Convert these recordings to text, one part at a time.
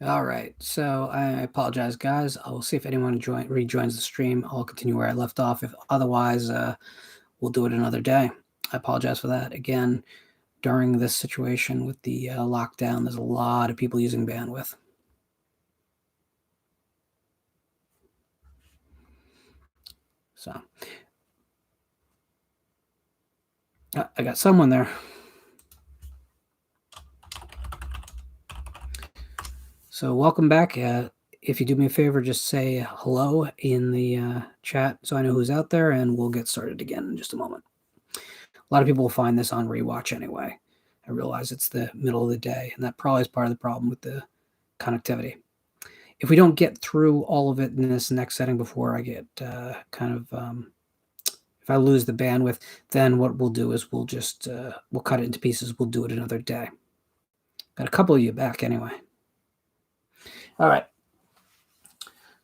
All right, so I apologize, guys. I will see if anyone rejoins the stream. I'll continue where I left off. If otherwise, we'll do it another day. I apologize for that. Again, during this situation with the lockdown, there's a lot of people using bandwidth. So I got someone there. So welcome back. If you do me a favor, just say hello in the chat so I know who's out there, and we'll get started again in just a moment. A lot of people will find this on rewatch anyway. I realize it's the middle of the day, and that probably is part of the problem with the connectivity. If we don't get through all of it in this next setting before I get if I lose the bandwidth, then what we'll do is we'll just we'll cut it into pieces. We'll do it another day. Got a couple of you back anyway. All right.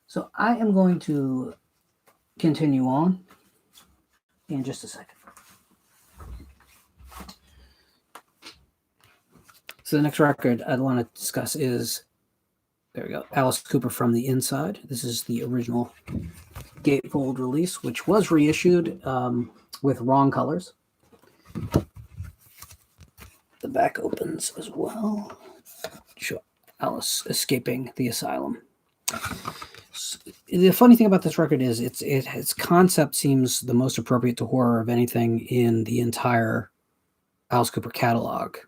So I am going to continue on in just a second. So the next record I want to discuss is, there we go, Alice Cooper From the Inside. This is the original gatefold release, which was reissued with wrong colors. The back opens as well. Sure. Alice escaping the asylum. The funny thing about this record is its concept seems the most appropriate to horror of anything in the entire Alice Cooper catalog.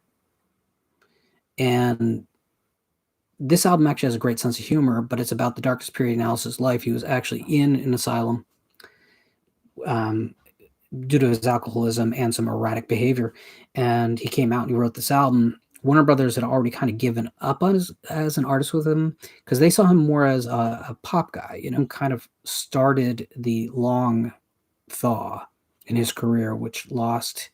And this album actually has a great sense of humor, but it's about the darkest period in Alice's life. He was actually in an asylum due to his alcoholism and some erratic behavior. And he came out and he wrote this album. Warner Brothers had already kind of given up on as an artist with him because they saw him more as a pop guy, kind of started the long thaw in his career, which lost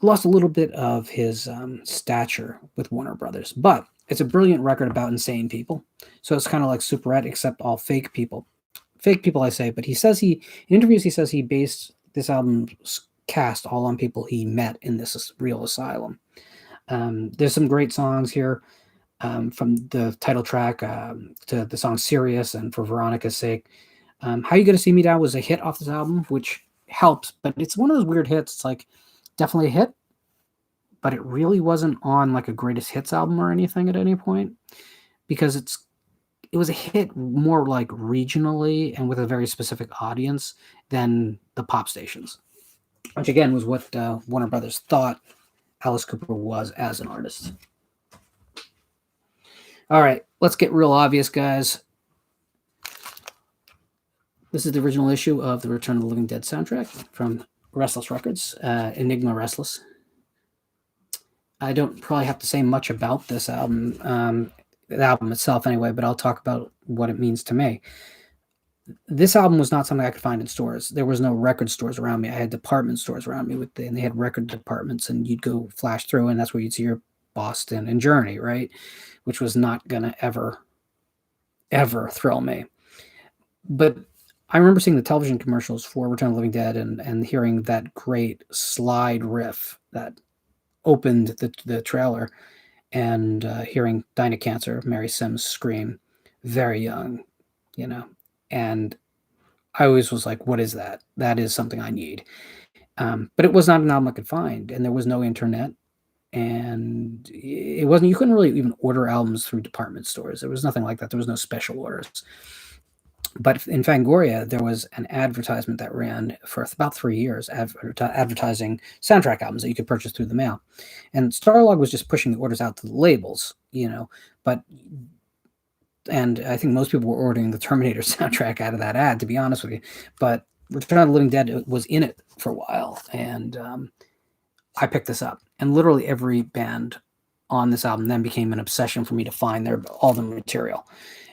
a little bit of his stature with Warner Brothers. But it's a brilliant record about insane people. So it's kind of like Superette, except all fake people. Fake people, I say. But he says in interviews, he says he based this album's cast all on people he met in this real asylum. There's some great songs here, from the title track to the song Serious and For Veronica's Sake. How You Gonna See Me Now was a hit off this album, which helps. But it's one of those weird hits. It's like, definitely a hit, but it really wasn't on like a greatest hits album or anything at any point, because it was a hit more like regionally and with a very specific audience than the pop stations, which again was what Warner Brothers thought Alice Cooper was as an artist. All right, let's get real obvious, guys. This is the original issue of the Return of the Living Dead soundtrack from Restless Records, Enigma Restless. I don't probably have to say much about this album, the album itself anyway, but I'll talk about what it means to me. This album was not something I could find in stores. There was no record stores around me. I had department stores around me and they had record departments, and you'd go flash through, and that's where you'd see your Boston and Journey, right? Which was not gonna ever thrill me. But I remember seeing the television commercials for Return of the Living Dead and hearing that great slide riff that opened the trailer, and hearing Dinah Cancer, Mary Sims scream, very young, and I always was like, what is that? That is something I need. But it was not an album I could find, and there was no internet, and you couldn't really even order albums through department stores. There was nothing like that. There was no special orders. But in Fangoria, there was an advertisement that ran for about 3 years, advertising soundtrack albums that you could purchase through the mail. And Starlog was just pushing the orders out to the labels, and I think most people were ordering the Terminator soundtrack out of that ad, to be honest with you. But Return of the Living Dead was in it for a while, and I picked this up. And literally every band on this album then became an obsession for me to find all the material.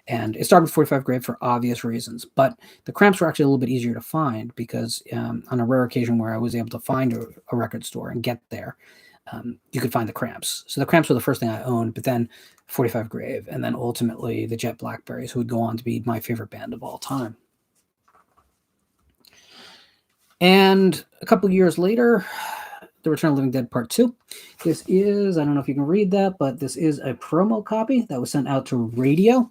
And it started with 45 Grave for obvious reasons, but the Cramps were actually a little bit easier to find because on a rare occasion where I was able to find a record store and get there, you could find the Cramps. So the Cramps were the first thing I owned, but then 45 Grave, and then ultimately the Jet Blackberries, who would go on to be my favorite band of all time. And a couple of years later, The Return of the Living Dead Part 2. This is, I don't know if you can read that, but this is a promo copy that was sent out to radio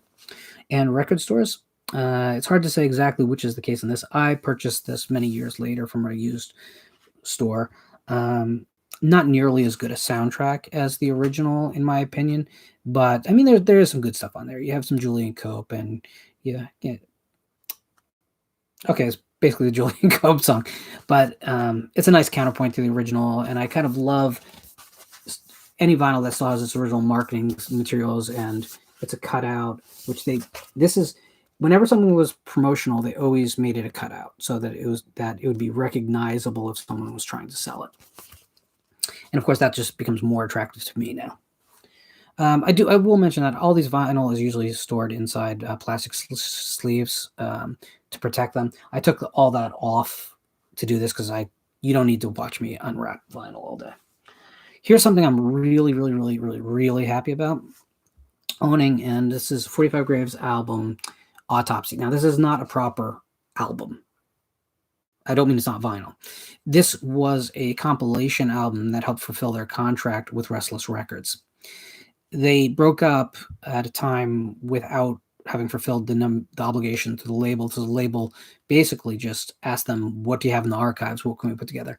and record stores. It's hard to say exactly which is the case in this. I purchased this many years later from a used store. Not nearly as good a soundtrack as the original, in my opinion, but I mean, there is some good stuff on there. You have some Julian Cope, and yeah. Okay, it's basically the Julian Cope song, but it's a nice counterpoint to the original, and I kind of love any vinyl that still has its original marketing materials, and it's a cutout, which this is, whenever something was promotional, they always made it a cutout so that it would be recognizable if someone was trying to sell it. And of course, that just becomes more attractive to me now. I will mention that all these vinyl is usually stored inside plastic sleeves to protect them. I took all that off to do this because you don't need to watch me unwrap vinyl all day. Here's something I'm really, really, really, really, really happy about owning, and this is 45 Graves' album, Autopsy. Now, this is not a proper album. I don't mean it's not vinyl. This was a compilation album that helped fulfill their contract with Restless Records. They broke up at a time without having fulfilled the obligation to the label. So the label basically just asked them, what do you have in the archives? What can we put together?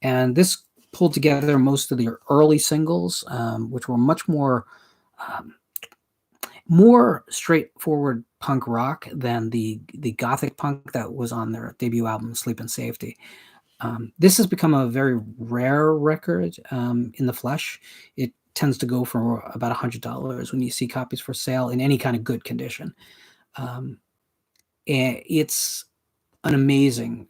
And this pulled together most of the early singles, which were much more straightforward punk rock than the gothic punk that was on their debut album, Sleep and Safety. This has become a very rare record in the flesh. It tends to go for about $100 when you see copies for sale in any kind of good condition. And it's an amazing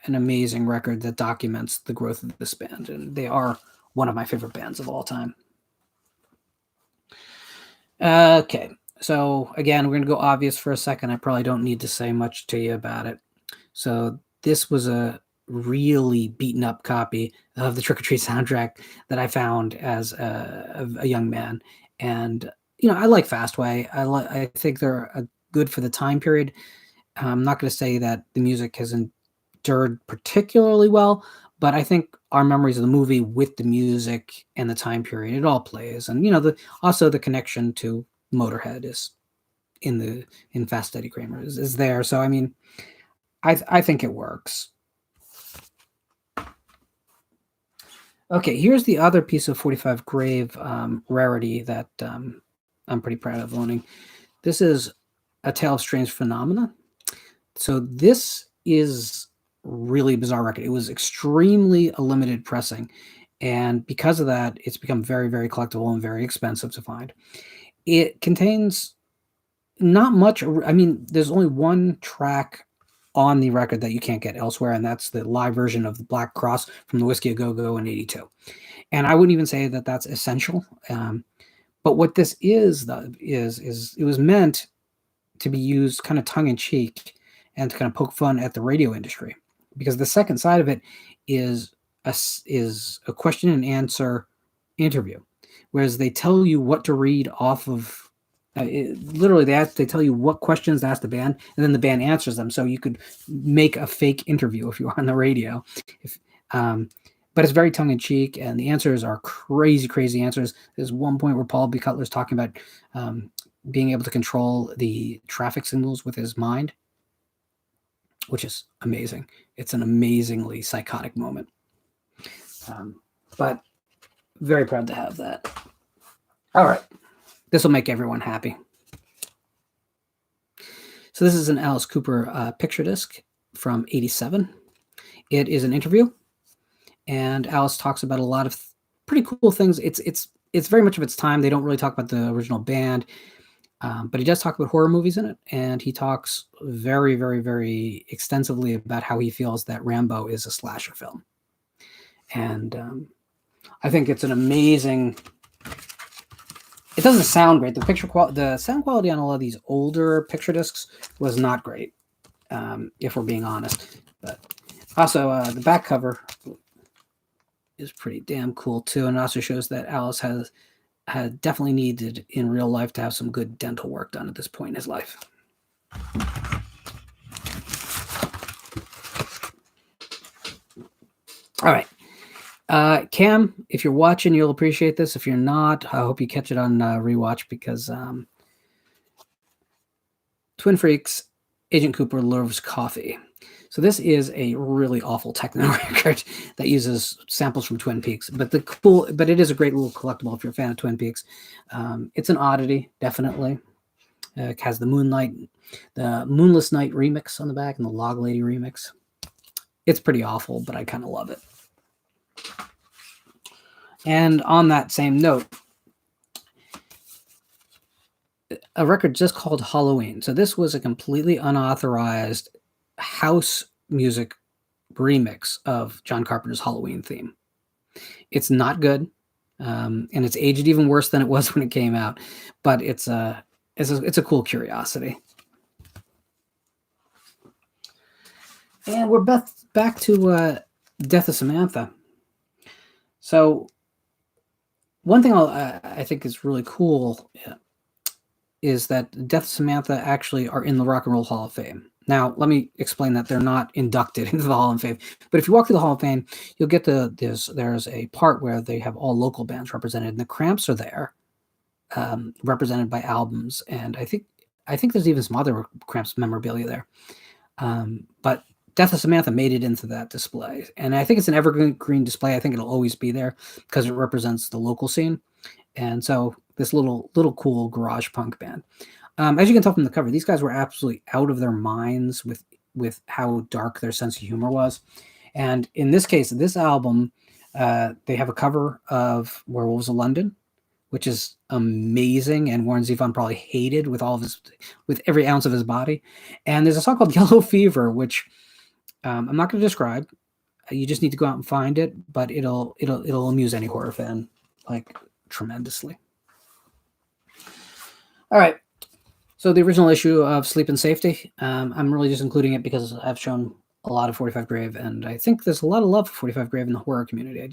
record that documents the growth of this band, and they are one of my favorite bands of all time. Okay, so again, we're going to go obvious for a second. I probably don't need to say much to you about it. So this was a really beaten up copy of the Trick or Treat soundtrack that I found as a young man. And, I like Fastway. I think they're good for the time period. I'm not going to say that the music has endured particularly well, but I think our memories of the movie with the music and the time period, it all plays. And, also the connection to Motorhead is in Fast Eddie Kramer is there. So, I mean, I think it works. Okay, here's the other piece of 45 Grave rarity that I'm pretty proud of owning. This is A Tale of Strange Phenomena. So this is really bizarre record. It was extremely a limited pressing, and because of that, it's become very, very collectible and very expensive to find. It contains not much. I mean, there's only one track on the record that you can't get elsewhere, and that's the live version of the Black Cross from the Whiskey A Go-Go in '82. And I wouldn't even say that that's essential. But what this is it was meant to be used kind of tongue-in-cheek and to kind of poke fun at the radio industry, because the second side of it is a question and answer interview, whereas they tell you what to read off of. Literally, they tell you what questions to ask the band, and then the band answers them. So you could make a fake interview if you are on the radio. But it's very tongue-in-cheek, and the answers are crazy answers. There's one point where Paul B. Cutler's talking about being able to control the traffic signals with his mind, which is amazing. It's an amazingly psychotic moment. But very proud to have that. All right. This will make everyone happy. So this is an Alice Cooper picture disc from '87. It is an interview, and Alice talks about a lot of pretty cool things. It's very much of its time. They don't really talk about the original band, but he does talk about horror movies in it, and he talks very, very, very extensively about how he feels that Rambo is a slasher film. And I think it's an amazing. It doesn't sound great. The sound quality on a lot of these older picture discs was not great, if we're being honest. But also, the back cover is pretty damn cool too, and it also shows that Alice had definitely needed in real life to have some good dental work done at this point in his life. All right. Cam, if you're watching, you'll appreciate this. If you're not, I hope you catch it on rewatch, because Twin Freaks, Agent Cooper, Lurvs Coffee. So this is a really awful techno record that uses samples from Twin Peaks, but it is a great little collectible if you're a fan of Twin Peaks. It's an oddity, definitely. It has the Moonless Night remix on the back and the Log Lady remix. It's pretty awful, but I kind of love it. And on that same note, a record just called Halloween. So this was a completely unauthorized house music remix of John Carpenter's Halloween theme. It's not good, and it's aged even worse than it was when it came out, but it's a cool curiosity. And we're back to Death of Samantha. So one thing I think is really cool is that Death of Samantha actually are in the Rock and Roll Hall of Fame. Now, let me explain that they're not inducted into the Hall of Fame. But if you walk through the Hall of Fame, you'll get there's a part where they have all local bands represented, and the Cramps are there, represented by albums. And I think there's even some other Cramps memorabilia there. But Death of Samantha made it into that display. And I think it's an evergreen display. I think it'll always be there because it represents the local scene. And so this little cool garage punk band. As you can tell from the cover, these guys were absolutely out of their minds with how dark their sense of humor was. And in this case, this album, they have a cover of Werewolves of London, which is amazing, and Warren Zevon probably hated with every ounce of his body. And there's a song called Yellow Fever, which I'm not going to describe. You just need to go out and find it, but it'll amuse any horror fan like tremendously. All right. So the original issue of Sleep and Safety, I'm really just including it because I've shown a lot of 45 Grave, and I think there's a lot of love for 45 Grave in the horror community.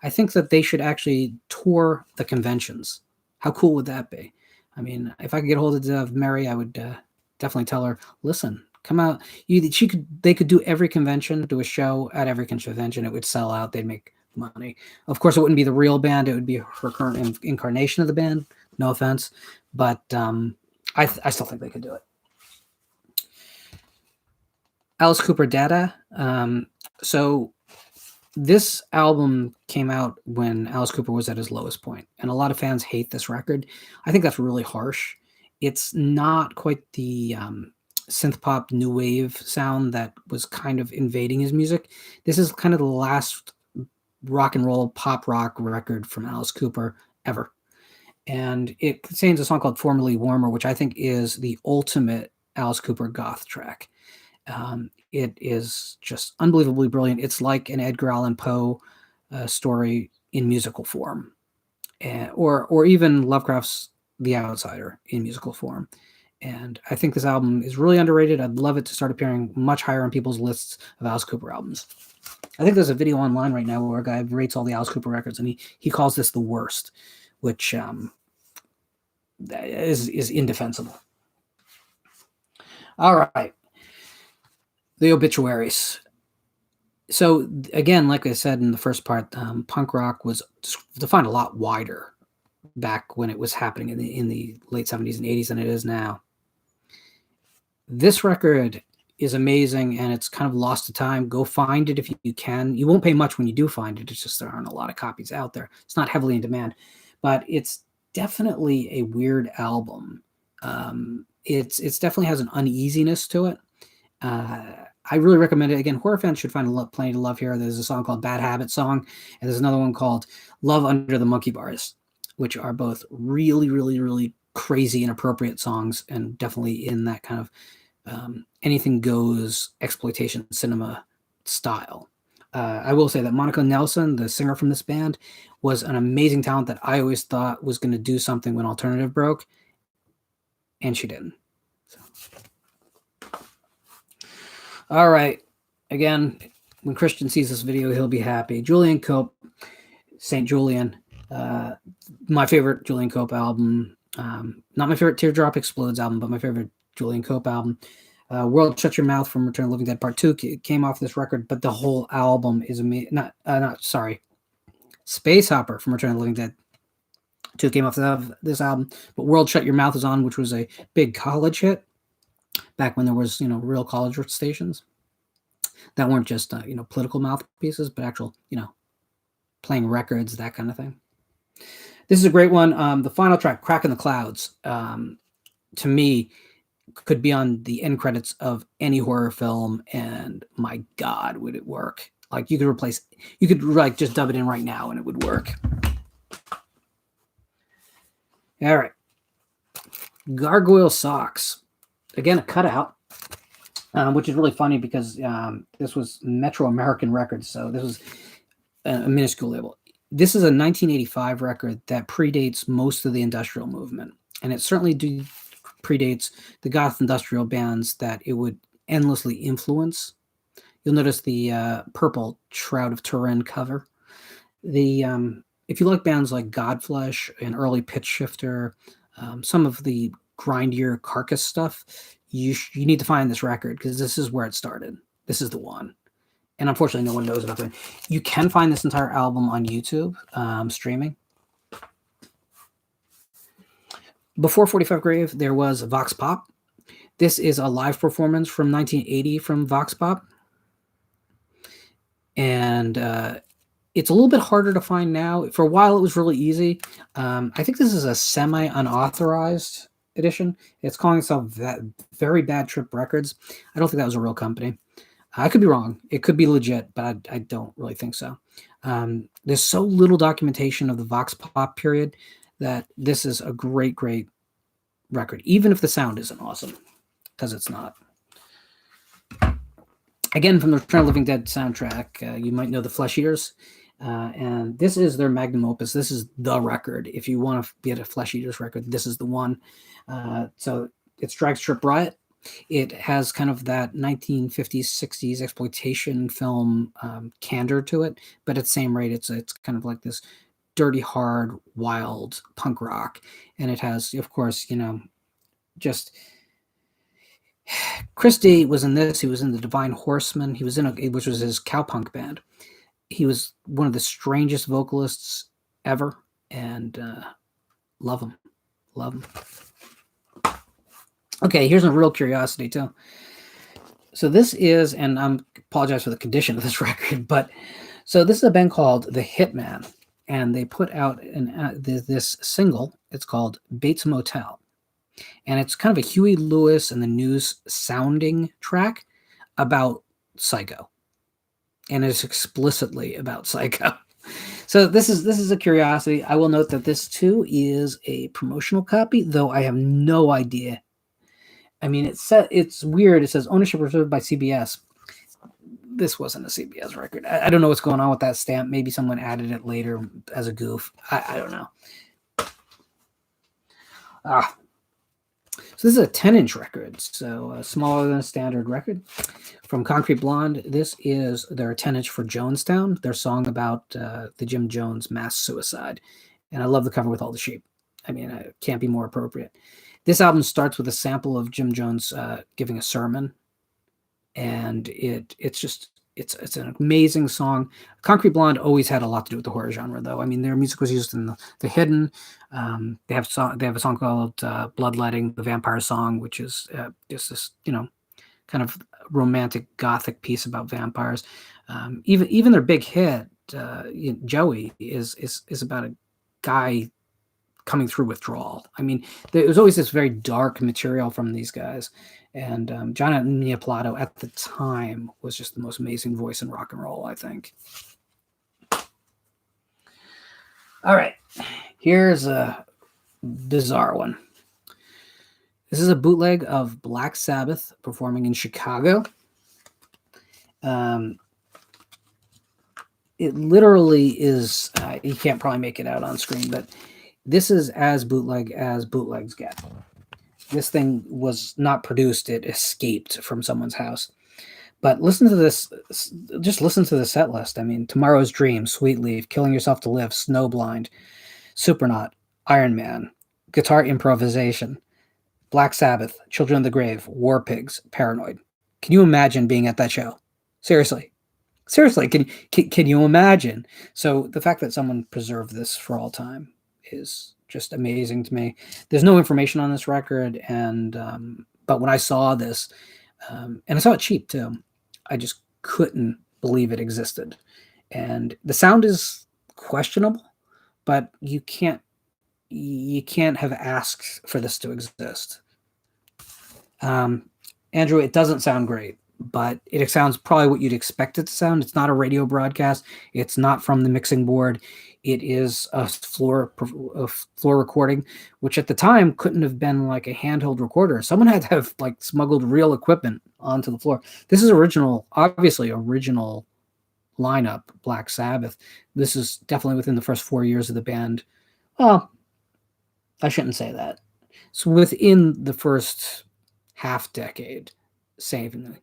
I think that they should actually tour the conventions. How cool would that be? I mean, if I could get hold of Mary, I would definitely tell her, listen, come out. They could do every convention, do a show at every convention. It would sell out. They'd make money. Of course, it wouldn't be the real band. It would be her current incarnation of the band. No offense, but I still think they could do it. Alice Cooper, DaDa. So this album came out when Alice Cooper was at his lowest point, and a lot of fans hate this record. I think that's really harsh. It's not quite the synth pop new wave sound that was kind of invading his music. This is kind of the last rock and roll pop rock record from Alice Cooper ever. And it contains a song called Formerly Warmer, which I think is the ultimate Alice Cooper goth track. It is just unbelievably brilliant. It's like an Edgar Allan Poe story in musical form, or even Lovecraft's The Outsider in musical form. And I think this album is really underrated. I'd love it to start appearing much higher on people's lists of Alice Cooper albums. I think there's a video online right now where a guy rates all the Alice Cooper records, and he calls this the worst, which is indefensible. All right. The Obituaries. So again, like I said in the first part, punk rock was defined a lot wider back when it was happening in the late 70s and 80s than it is now. This record is amazing, and it's kind of lost to time. Go find it if you can. You won't pay much when you do find it. It's just there aren't a lot of copies out there. It's not heavily in demand, but it's definitely a weird album. It's definitely has an uneasiness to it. I really recommend it. Again, horror fans should find plenty to love here. There's a song called Bad Habit Song, and there's another one called Love Under the Monkey Bars, which are both really, really, really crazy, inappropriate songs, and definitely in that kind of anything goes exploitation cinema style. I will say that Monica Nelson, the singer from this band, was an amazing talent that I always thought was going to do something when alternative broke, and she didn't. So. All right. Again, when Christian sees this video, he'll be happy. Julian Cope, St. Julian, my favorite Julian Cope album. Not my favorite Teardrop Explodes album, but my favorite Julian Cope album. World Shut Your Mouth from Return of the Living Dead Part 2 came off this record, but the whole album is amazing. Sorry. Space Hopper from Return of the Living Dead 2 came off of this album. But World Shut Your Mouth is on, which was a big college hit back when there was, real college stations that weren't just, political mouthpieces, but actual, playing records, that kind of thing. This is a great one. The final track, Crack in the Clouds, to me, could be on the end credits of any horror film, and my God, would it work. Like, you could like just dub it in right now and it would work. All right. Gargoyle Socks. Again, a cutout, which is really funny because this was Metro American Records, so this was a minuscule label. This is a 1985 record that predates most of the industrial movement, and it certainly predates the goth industrial bands that it would endlessly influence. You'll notice the purple Shroud of Turin cover. If you like bands like Godflesh and early Pitch Shifter, some of the grindier Carcass stuff, you need to find this record because this is where it started. This is the one. And unfortunately, no one knows about it. You can find this entire album on YouTube streaming. Before 45 Grave, there was Vox Pop. This is a live performance from 1980 from Vox Pop. And it's a little bit harder to find now. For a while, it was really easy. I think this is a semi-unauthorized edition. It's calling itself Very Bad Trip Records. I don't think that was a real company. I could be wrong. It could be legit, but I don't really think so. There's so little documentation of the Vox Pop period that this is a great, great record, even if the sound isn't awesome, because it's not. Again, from the Return of the Living Dead soundtrack, you might know the Flesheaters, and this is their magnum opus. This is the record. If you want to get a Flesheaters record, this is the one. So it's Dragstrip Riot. It has kind of that 1950s, 60s exploitation film candor to it, but at the same rate, it's kind of like this dirty, hard, wild punk rock. And it has, of course, just... Chris D was in this. He was in the Divine Horsemen. He was which was his cowpunk band. He was one of the strangest vocalists ever, and love him. Okay, here's a real curiosity too. So this is, and I apologize for the condition of this record, but so this is a band called the Hitmen, and they put out this single. It's called Bates Motel. And it's kind of a Huey Lewis and the News sounding track about Psycho. And it's explicitly about Psycho. So this is a curiosity. I will note that this too is a promotional copy, though I have no idea. I mean, it's weird. It says ownership reserved by CBS. This wasn't a CBS record. I don't know what's going on with that stamp. Maybe someone added it later as a goof. I don't know. So this is a 10-inch record, so smaller than a standard record. From Concrete Blonde, this is their 10-inch for Jonestown, their song about the Jim Jones mass suicide. And I love the cover with all the sheep. I mean, it can't be more appropriate. This album starts with a sample of Jim Jones giving a sermon, and it's an amazing song. Concrete Blonde always had a lot to do with the horror genre, though. I mean, their music was used in the Hidden. They have a song called Bloodletting, the vampire song, which is just this, kind of romantic gothic piece about vampires. Even their big hit, Joey, is about a guy coming through withdrawal. I mean, there was always this very dark material from these guys. And John Neapolitano at the time was just the most amazing voice in rock and roll, I think. All right, here's a bizarre one. This is a bootleg of Black Sabbath performing in Chicago. It literally is, you can't probably make it out on screen, but this is as bootleg as bootlegs get. This thing was not produced. It escaped from someone's house. But listen to this. Just listen to the set list. I mean, Tomorrow's Dream, Sweet Leaf, Killing Yourself to Live, Snowblind, Supernaut, Iron Man, Guitar Improvisation, Black Sabbath, Children of the Grave, War Pigs, Paranoid. Can you imagine being at that show? Seriously. Seriously, can you imagine? So the fact that someone preserved this for all time is just amazing to me. There's no information on this record, and but when I saw this, and I saw it cheap too, I just couldn't believe it existed. And the sound is questionable, but you can't have asked for this to exist. Andrew, it doesn't sound great, but it sounds probably what you'd expect it to sound. It's not a radio broadcast. It's not from the mixing board. It is a floor recording, which at the time couldn't have been like a handheld recorder. Someone had to have like smuggled real equipment onto the floor. This is obviously original lineup, Black Sabbath. This is definitely within the first 4 years of the band. Well, I shouldn't say that. So within the first half decade, saving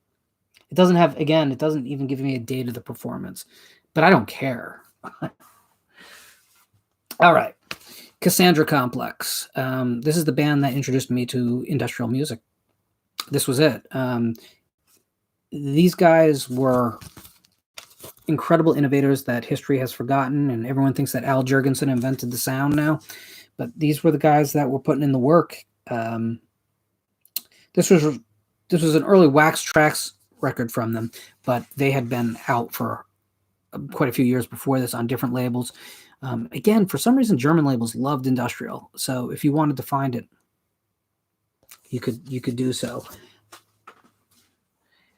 it doesn't have, again, it doesn't even give me a date of the performance, but I don't care. All right, Cassandra Complex. This is the band that introduced me to industrial music. This was it. These guys were incredible innovators that history has forgotten, and everyone thinks that Al Jurgensen invented the sound now, but these were the guys that were putting in the work. This was an early Wax Trax record from them, but they had been out for quite a few years before this on different labels. Again, for some reason, German labels loved industrial, so if you wanted to find it, you could do so.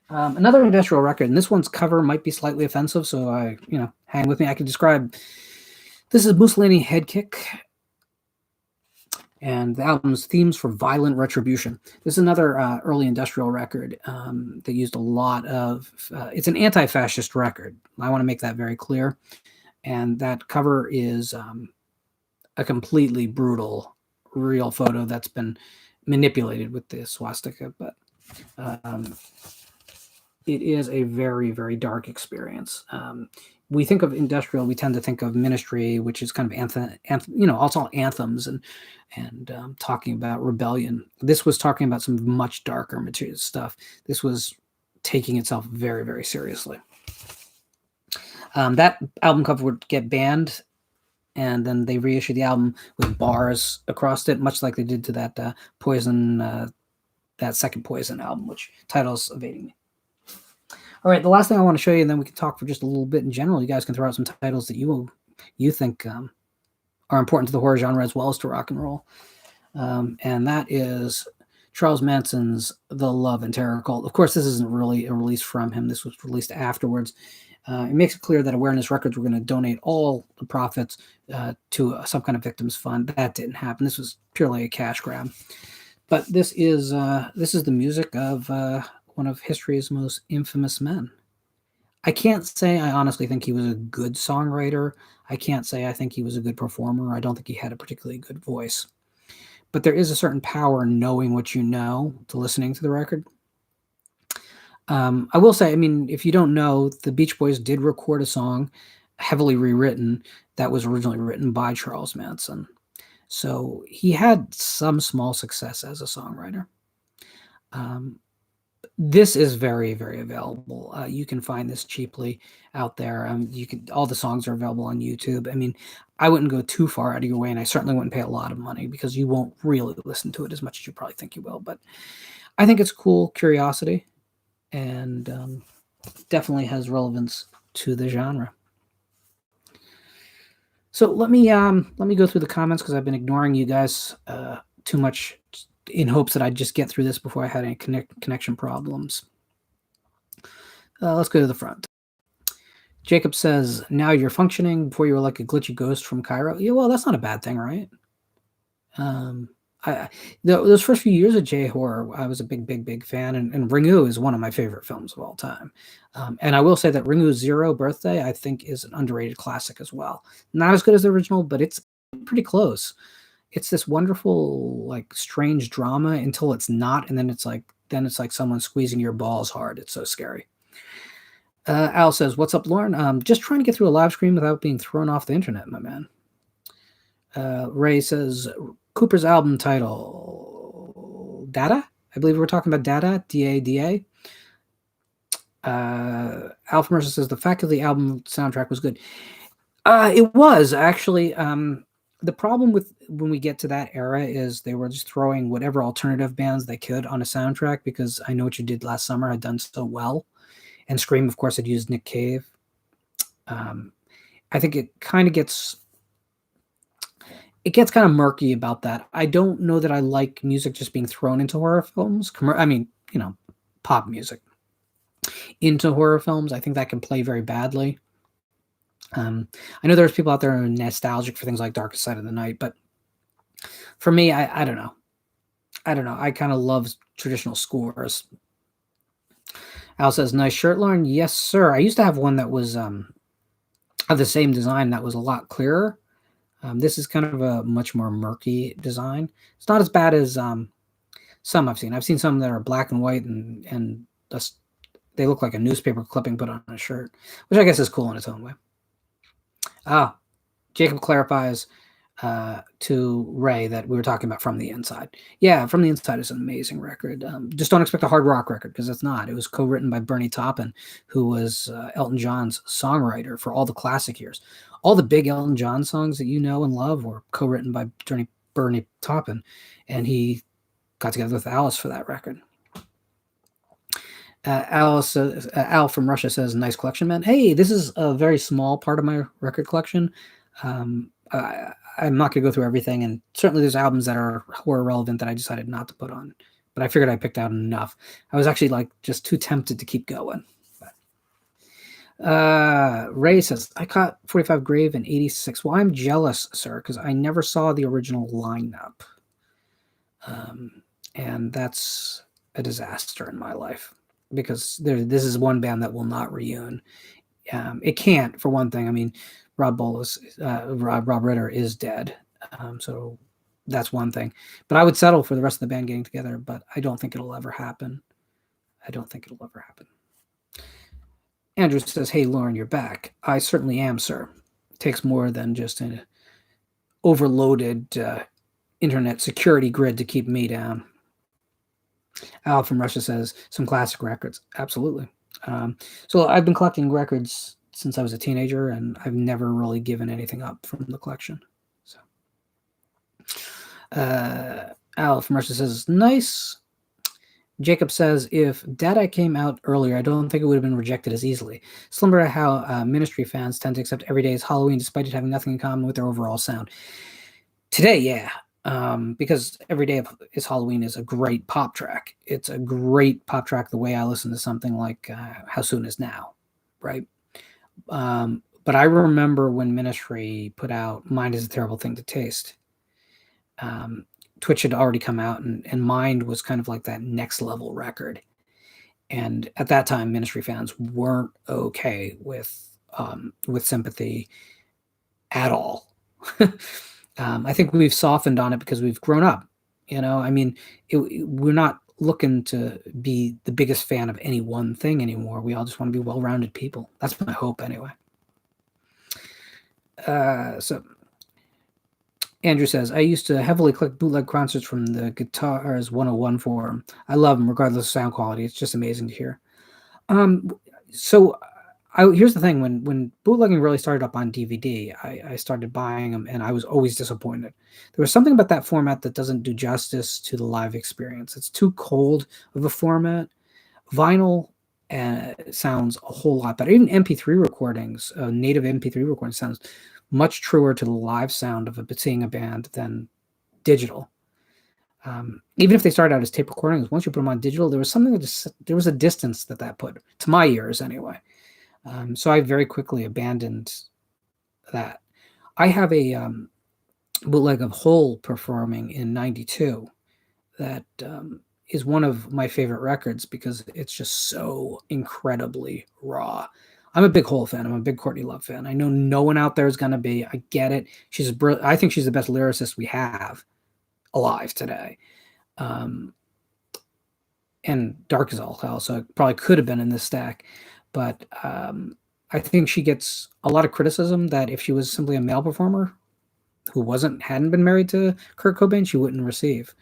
Another industrial record, and this one's cover might be slightly offensive, so hang with me. I can describe. This is Mussolini Head Kick, and the album's Themes for Violent Retribution. This is another early industrial record that used a lot of. It's an anti-fascist record. I want to make that very clear, and that cover is a completely brutal, real photo that's been manipulated with the swastika, but. It is a very, very dark experience. We think of industrial, we tend to think of Ministry, which is kind of also anthems and talking about rebellion. This was talking about some much darker material stuff. This was taking itself very, very seriously. That album cover would get banned, and then they reissued the album with bars across it, much like they did to that Poison, that second Poison album, which title's evading me. All right, the last thing I want to show you, and then we can talk for just a little bit in general. You guys can throw out some titles that you think are important to the horror genre as well as to rock and roll. And that is Charles Manson's The Love and Terror Cult. Of course, this isn't really a release from him. This was released afterwards. It makes it clear that Awareness Records were going to donate all the profits to some kind of victims fund. That didn't happen. This was purely a cash grab. But this is the music of one of history's most infamous men. I can't say I honestly think he was a good songwriter. I can't say I think he was a good performer. I don't think he had a particularly good voice. But there is a certain power in knowing what you know to listening to the record. I will say, I mean, if you don't know, the Beach Boys did record a song, heavily rewritten, that was originally written by Charles Manson. So he had some small success as a songwriter. This is very, very available. You can find this cheaply out there. All the songs are available on YouTube. I mean, I wouldn't go too far out of your way, and I certainly wouldn't pay a lot of money because you won't really listen to it as much as you probably think you will. But I think it's cool curiosity, and definitely has relevance to the genre. So let me go through the comments because I've been ignoring you guys too much in hopes that I'd just get through this before I had any connection problems. Let's go to the front. Jacob says, now you're functioning. Before you were like a glitchy ghost from Cairo. Yeah, well, that's not a bad thing, right? Those first few years of J-horror, I was a big fan, and Ringu is one of my favorite films of all time. And I will say that Ringu's Zero Birthday, I think, is an underrated classic as well. Not as good as the original, but it's pretty close. It's this wonderful, like, strange drama until it's not, and then it's like someone squeezing your balls hard. It's so scary. Al says, "What's up, Lauren? Just trying to get through a live stream without being thrown off the internet, my man." Ray says, Cooper's album title, DaDa? I believe we're talking about DaDa, DaDa. Alpha Mercer says the fact that the album soundtrack was good. It was actually. The problem with when we get to that era is they were just throwing whatever alternative bands they could on a soundtrack because I Know What You Did Last Summer had done so well, and Scream, of course, had used Nick Cave. I think it kind of gets kind of murky about that. I don't know that I like music just being thrown into horror films. I mean, pop music into horror films. I think that can play very badly. I know there's people out there who are nostalgic for things like Darkest Side of the Night, but for me, I don't know. I kind of love traditional scores. Al says, nice shirt, Lauren. Yes, sir. I used to have one that was of the same design that was a lot clearer. This is kind of a much more murky design. It's not as bad as some I've seen. I've seen some that are black and white and just, they look like a newspaper clipping put on a shirt, which I guess is cool in its own way. Jacob clarifies to Ray that we were talking about From the Inside. Yeah, From the Inside is an amazing record. Just don't expect a hard rock record because it's not. It was co-written by Bernie Taupin, who was Elton John's songwriter for all the classic years. All the big Elton John songs that you know and love were co-written by Bernie Taupin, and he got together with Alice for that record. Al from Russia says, nice collection, man. Hey, this is a very small part of my record collection. I'm not going to go through everything, and certainly there's albums that are horror relevant that I decided not to put on, but I figured I picked out enough. I was actually just too tempted to keep going. Ray says, I caught 45 Grave in 86. Well, I'm jealous, sir, because I never saw the original lineup. And that's a disaster in my life because this is one band that will not reune. It can't, for one thing. I mean, Rob Ritter is dead. So that's one thing. But I would settle for the rest of the band getting together, but I don't think it'll ever happen. Andrew says, hey, Lauren, you're back. I certainly am, sir. It takes more than just an overloaded internet security grid to keep me down. Al from Russia says, some classic records. Absolutely. So I've been collecting records since I was a teenager, and I've never really given anything up from the collection. So, Al from Russia says, nice. Jacob says, if DaDa came out earlier, I don't think it would have been rejected as easily. Similar to how Ministry fans tend to accept every day as Halloween, despite it having nothing in common with their overall sound. Today, yeah. Because Every Day is Halloween is a great pop track. It's a great pop track the way I listen to something like How Soon Is Now, right? But I remember when Ministry put out Mind is a Terrible Thing to Taste. Twitch had already come out, and Mind was kind of like that next level record. And at that time, Ministry fans weren't okay with Sympathy at all. I think we've softened on it because we've grown up. I mean, we're not looking to be the biggest fan of any one thing anymore. We all just want to be well-rounded people. That's my hope anyway. So Andrew says, I used to heavily collect bootleg concerts from the Guitars 101 forum. I love them regardless of sound quality. It's just amazing to hear. Here's the thing. When bootlegging really started up on DVD, I started buying them, and I was always disappointed. There was something about that format that doesn't do justice to the live experience. It's too cold of a format. Vinyl sounds a whole lot better. Even MP3 recordings, native MP3 recording sounds much truer to the live sound of seeing a band than digital. Even if they started out as tape recordings, once you put them on digital, there was a distance that put, to my ears anyway. So I very quickly abandoned that. I have a bootleg of Hole performing in '92 that is one of my favorite records because it's just so incredibly raw. I'm a big Hole fan. I'm a big Courtney Love fan. I know no one out there is going to be. I get it. I think she's the best lyricist we have alive today. And Dark as All Hell, so it probably could have been in this stack. But I think she gets a lot of criticism that if she was simply a male performer who hadn't been married to Kurt Cobain, she wouldn't receive.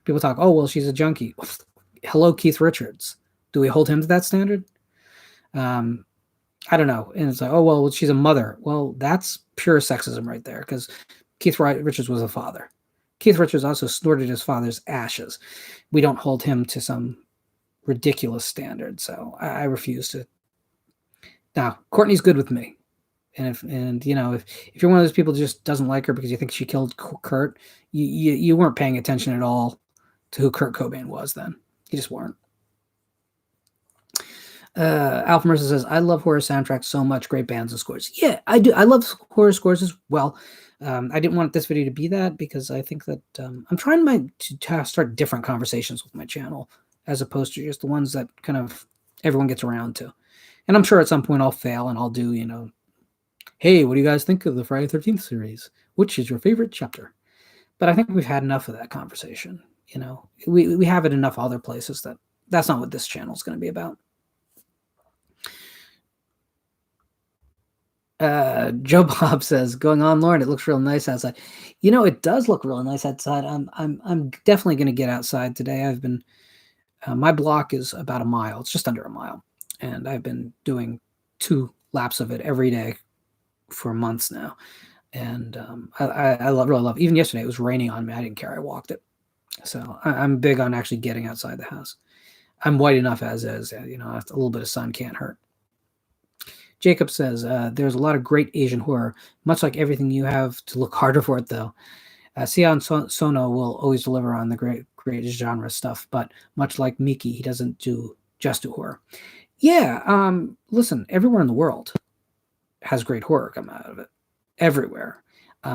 People talk, oh, well, she's a junkie. Hello, Keith Richards. Do we hold him to that standard? I don't know. And it's like, oh, well, she's a mother. Well, that's pure sexism right there, because Keith Richards was a father. Keith Richards also snorted his father's ashes. We don't hold him to some ridiculous standard. So I refuse to. Now, Courtney's good with me. And if you're one of those people who just doesn't like her because you think she killed Kurt, you weren't paying attention at all to who Kurt Cobain was then. You just weren't. Alpha Mercer says, I love horror soundtracks so much. Great bands and scores. Yeah, I do. I love horror scores as well. I didn't want this video to be that because I think that I'm trying to start different conversations with my channel as opposed to just the ones that kind of everyone gets around to. And I'm sure at some point I'll fail and I'll do, hey, what do you guys think of the Friday the 13th series? Which is your favorite chapter? But I think we've had enough of that conversation. We have it enough other places that's not what this channel is going to be about. Joe Bob says, going on, Lauren, it looks real nice outside. It does look really nice outside. I'm definitely going to get outside today. I've been my block is about a mile. It's just under a mile, and I've been doing 2 laps of it every day for months now. And I really love. Even yesterday, it was raining on me. I didn't care. I walked it. So I'm big on actually getting outside the house. I'm white enough as is. A little bit of sun can't hurt. Jacob says, there's a lot of great Asian horror, much like everything you have to look harder for it, though. Sion Sono will always deliver on the great genre stuff, but much like Miki, he doesn't just do horror. Yeah, listen, everywhere in the world has great horror come out of it. Everywhere.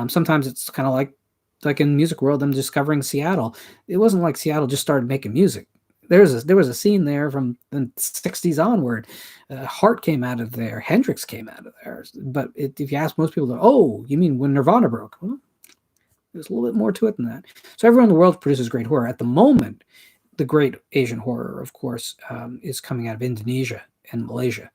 Sometimes it's kind of like in music world, them discovering Seattle. It wasn't like Seattle just started making music. There was a scene there from the 60s onward. Heart came out of there. Hendrix came out of there. But if you ask most people, oh, you mean when Nirvana broke? Well, there's a little bit more to it than that. So everyone in the world produces great horror. At the moment, the great Asian horror, of course, is coming out of Indonesia and Malaysia.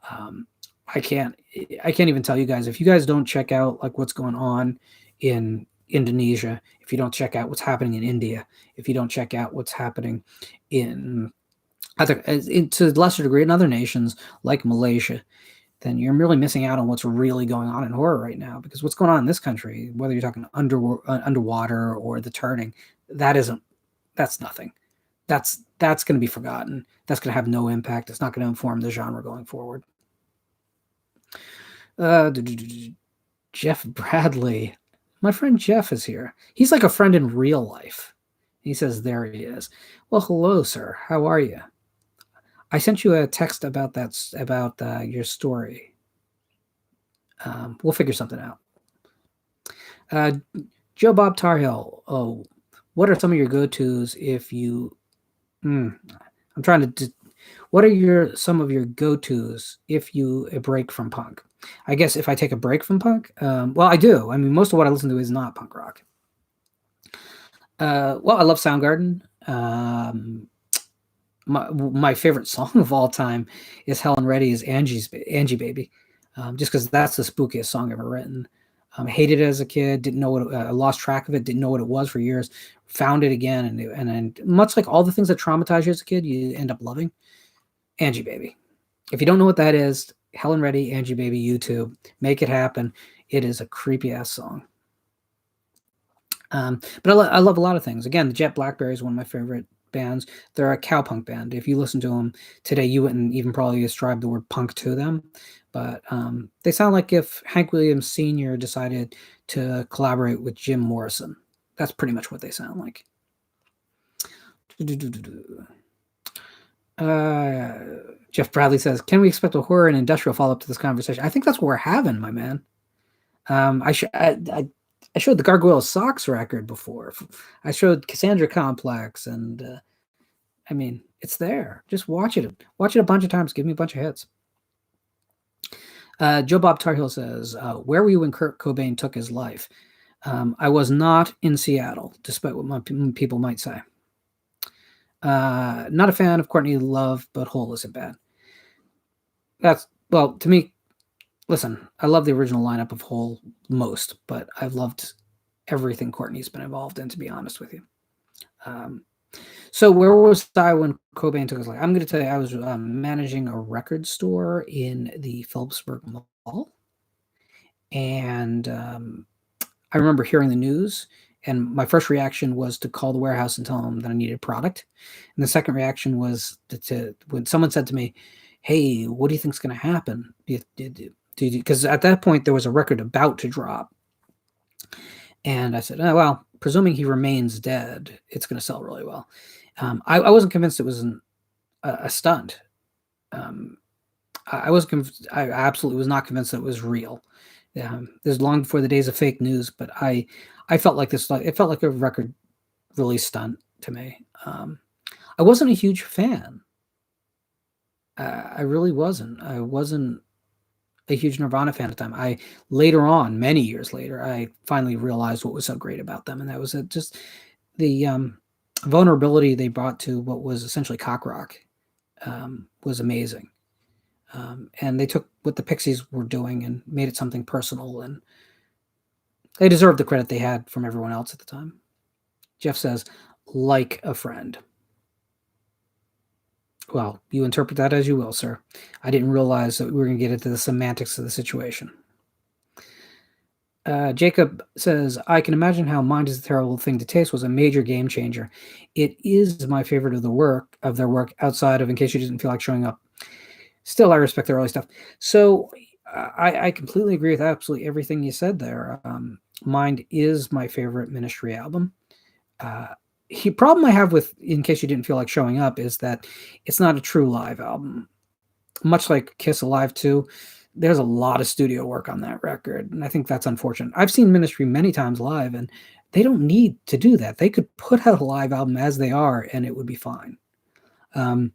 I can't even tell you guys, if you guys don't check out like what's going on in Indonesia, if you don't check out what's happening in India, if you don't check out what's happening in to a lesser degree in other nations like Malaysia, then you're really missing out on what's really going on in horror right now. Because what's going on in this country, whether you're talking underwater or the turning, that's nothing. That's going to be forgotten. That's going to have no impact. It's not going to inform the genre going forward. Jeff Bradley. My friend Jeff is here. He's like a friend in real life. He says, there he is. Well, hello, sir. How are you? I sent you a text about your story. We'll figure something out. Joe Bob Tarhill. Oh, what are some of your go-tos if you... I'm trying to... What are some of your go-tos if you break from punk? I guess if I take a break from punk, well, I do. I mean, most of what I listen to is not punk rock. Well, I love Soundgarden. My favorite song of all time is Helen Reddy's Angie Baby, just because that's the spookiest song ever written. Hated it as a kid, didn't know what lost track of it, didn't know what it was for years, found it again, and much like all the things that traumatize you as a kid, you end up loving. Angie Baby. If you don't know what that is, Helen Reddy, Angie Baby, YouTube, make it happen. It is a creepy ass song. But I love a lot of things. Again, the Jet Blackberry is one of my favorite bands. They're a cowpunk band. If you listen to them today, you wouldn't even probably ascribe the word punk to them. But they sound like if Hank Williams Sr. decided to collaborate with Jim Morrison. That's pretty much what they sound like. Jeff Bradley says, can we expect a horror and industrial follow-up to this conversation? I think that's what we're having, my man. I showed the Gargoyle Socks record before. I showed Cassandra Complex, and I mean, it's there. Just watch it. Watch it a bunch of times. Give me a bunch of hits. Joe Bob Tarhill says, where were you when Kurt Cobain took his life? I was not in Seattle, despite what people might say. Not a fan of Courtney Love, but Hole isn't bad. Well, to me, listen, I love the original lineup of Hole most, but I've loved everything Courtney's been involved in, to be honest with you. So where was I when Cobain took his life? I'm going to tell you, I was managing a record store in the Phillipsburg Mall, and I remember hearing the news, and my first reaction was to call the warehouse and tell them that I needed product, and the second reaction was to when someone said to me, "Hey, what do you think's going to happen?" Because at that point there was a record about to drop, and I said, "Oh well, presuming he remains dead, it's going to sell really well." I wasn't convinced it was a stunt. I was I absolutely was not convinced that it was real. This is long before the days of fake news, but I felt like this. It felt like a record release stunt to me. I wasn't a huge fan. I really wasn't. I wasn't a huge Nirvana fan at the time. I later on, many years later, I finally realized what was so great about them, and that was just the vulnerability they brought to what was essentially cock rock was amazing. And they took what the Pixies were doing and made it something personal, and they deserved the credit they had from everyone else at the time. Jeff says, like a friend. Well, you interpret that as you will, sir. I didn't realize that we were going to get into the semantics of the situation. Jacob says, I can imagine how Mind is a Terrible Thing to Taste was a major game changer. It is my favorite of their work outside of In Case You Didn't Feel Like Showing Up. Still, I respect their early stuff. So I completely agree with absolutely everything you said there. Mind is my favorite Ministry album. The problem I have with In Case You Didn't Feel Like Showing Up is that it's not a true live album. Much like Kiss Alive 2, there's a lot of studio work on that record, and I think that's unfortunate. I've seen Ministry many times live, and they don't need to do that. They could put out a live album as they are, and it would be fine. The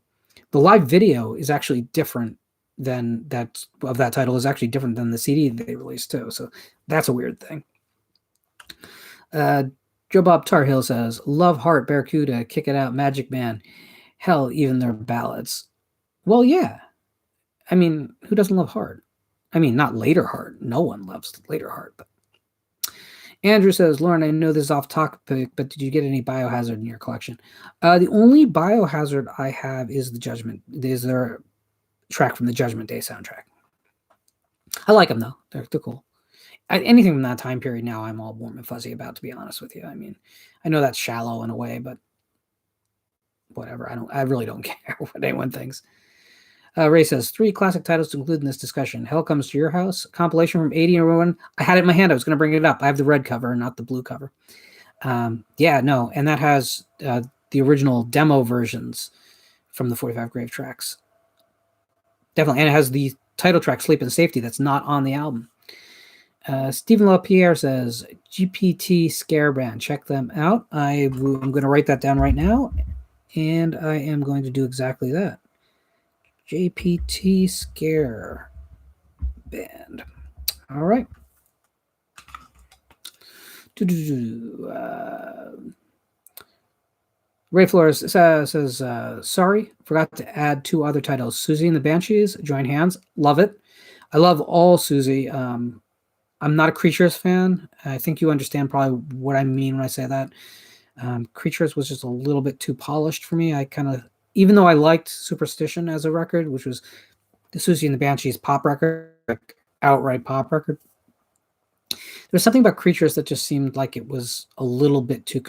live video is actually different than that title is actually different than the CD they released too. So that's a weird thing. Joe Bob Tarhill says, love Heart, Barracuda, Kick It Out, Magic Man. Hell, even their ballads. Well, yeah. I mean, who doesn't love Heart? I mean, not Later Heart. No one loves Later Heart. But Andrew says, Lauren, I know this is off topic, but did you get any Biohazard in your collection? The only Biohazard I have is the Judgment. Is their track from the Judgment Day soundtrack. I like them, though. They're cool. Anything from that time period now, I'm all warm and fuzzy about, to be honest with you. I mean, I know that's shallow in a way, but whatever. I really don't care what anyone thinks. Ray says, 3 classic titles to include in this discussion. Hell Comes to Your House, compilation from 80 and 1. I had it in my hand. I was going to bring it up. I have the red cover, not the blue cover. Yeah, no. And that has the original demo versions from the 45 Grave tracks. Definitely. And it has the title track, Sleep and Safety, that's not on the album. Stephen LaPierre says, GPT Scare Band. Check them out. I'm going to write that down right now. And I am going to do exactly that. JPT Scare Band. All right. Ray Flores says, sorry, forgot to add 2 other titles. Susie and the Banshees, Join Hands. Love it. I love all Susie. I'm not a Creatures fan. I think you understand probably what I mean when I say that. Creatures was just a little bit too polished for me. I kind of, even though I liked Superstition as a record, which was the Susie and the Banshees pop record, like outright pop record, there's something about Creatures that just seemed like it was a little bit too